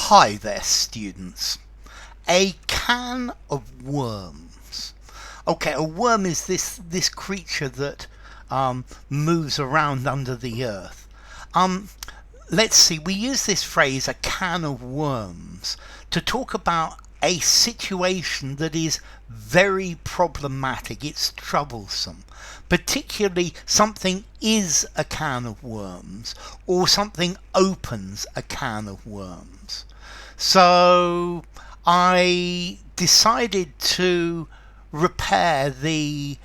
Hi there, students. A can of worms. Okay, a worm is this creature that moves around under the earth. Um, let's see. We use this phrase, a can of worms, to talk about a situation that is very problematic. It's troublesome. Particularly, something is a can of worms, or something opens a can of worms. So I decided to repair the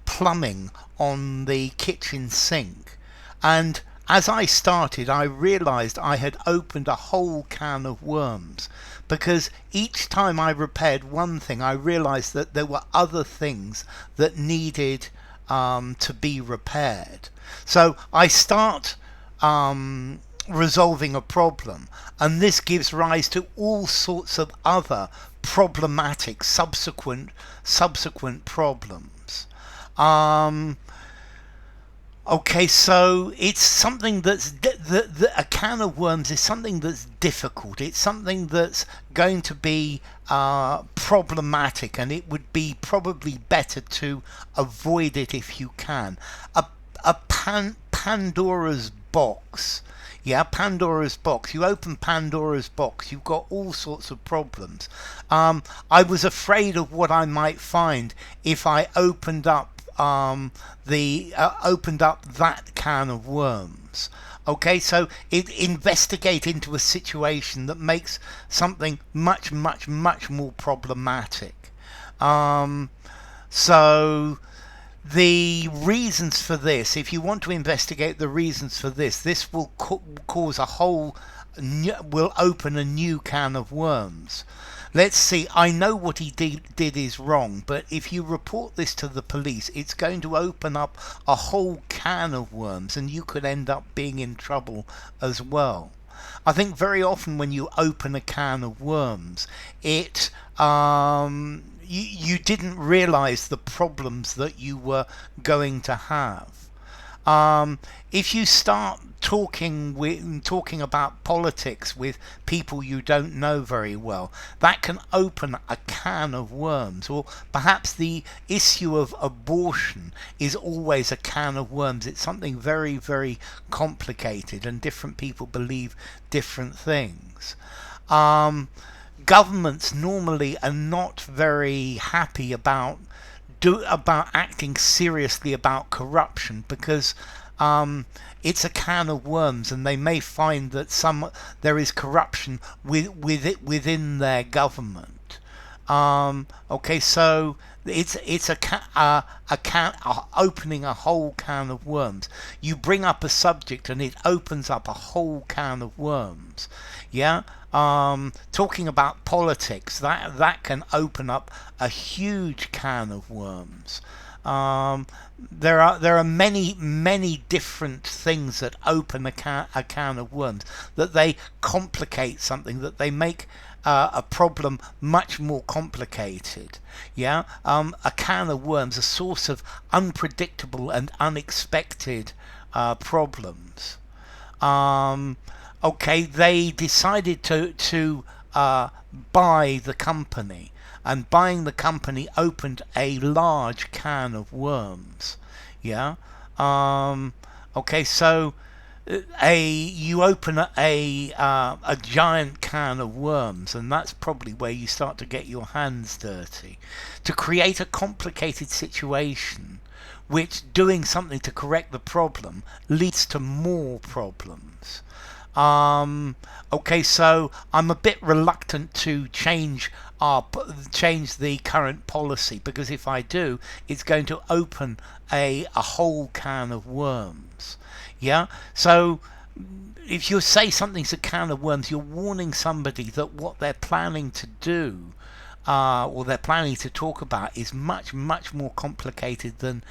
plumbing on the kitchen sink, and as I started, I realized I had opened a whole can of worms, because each time I repaired one thing, I realized that there were other things that needed to be repaired. So I start resolving a problem, and this gives rise to all sorts of other problematic subsequent problems. um, Okay, so it's something that's a can of worms is something that's difficult. It's something that's going to be problematic, and it would be probably better to avoid it if you can. Pandora's box. Yeah, Pandora's box. You open Pandora's box, you've got all sorts of problems. I was afraid of what I might find if I opened up that can of worms. Okay, so investigate into a situation that makes something much more problematic. So the reasons for this, if you want to investigate the reasons for this will cause a whole will open a new can of worms. Let's see, I know what he did is wrong, but if you report this to the police, it's going to open up a whole can of worms, and you could end up being in trouble as well. I think very often when you open a can of worms, you didn't realize the problems that you were going to have. If you start talking about politics with people you don't know very well, that can open a can of worms. Or perhaps the issue of abortion is always a can of worms. It's something very complicated, and different people believe different things. Governments normally are not very happy about acting seriously about corruption, because it's a can of worms, and they may find that there is corruption within their government. Okay, so it's opening a whole can of worms. You bring up a subject, and it opens up a whole can of worms. Yeah. Talking about politics, that can open up a huge can of worms. There are many different things that open a can of worms, that they complicate something, that they make a problem much more complicated. Yeah, a can of worms, a source of unpredictable and unexpected problems. Okay, they decided to buy the company, and buying the company opened a large can of worms. Yeah. Okay, so you open a giant can of worms, and that's probably where you start to get your hands dirty to create a complicated situation, which, doing something to correct the problem, leads to more problems. Okay, so I'm a bit reluctant to change the current policy, because if I do, it's going to open a whole can of worms. Yeah, so if you say something's a can of worms, you're warning somebody that what they're planning to do, or they're planning to talk about, is much more complicated than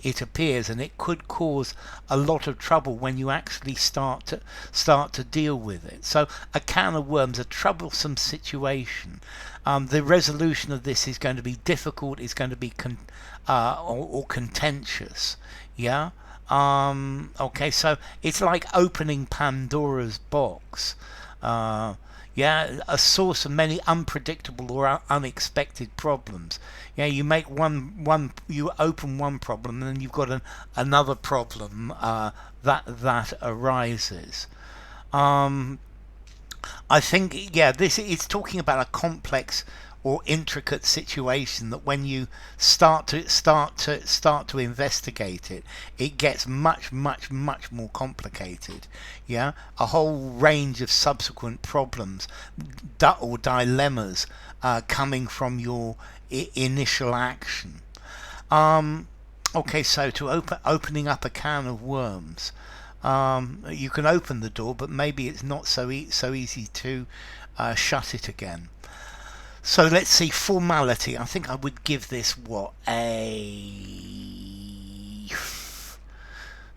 it appears, and it could cause a lot of trouble when you actually start to deal with it. So a can of worms, a troublesome situation. The resolution of this is going to be difficult. It's going to be or contentious. Yeah. Okay, so it's like opening Pandora's box. Yeah, a source of many unpredictable or unexpected problems. Yeah, you make you open one problem, and then you've got another problem that arises. Um, I think, yeah, this is talking about a complex or intricate situation that when you start to investigate it, it gets much more complicated. Yeah, a whole range of subsequent problems or dilemmas coming from your initial action. Um, okay, so to opening up a can of worms. You can open the door, but maybe it's not so easy to shut it again. So let's see, formality. I think I would give this what, a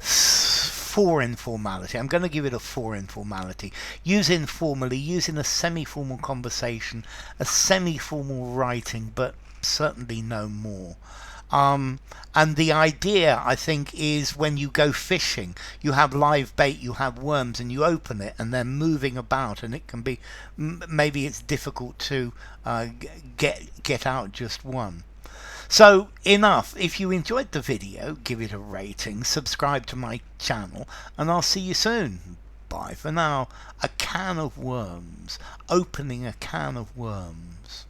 4 in formality. I'm going to give it a 4 in formality. Use informally, use in a semi-formal conversation, a semi-formal writing, but certainly no more. And the idea, I think, is when you go fishing, you have live bait, you have worms, and you open it, and they're moving about, and it can be maybe it's difficult to get out just one. So enough. If you enjoyed the video, give it a rating, subscribe to my channel, and I'll see you soon. Bye for now. A can of worms. Opening a can of worms.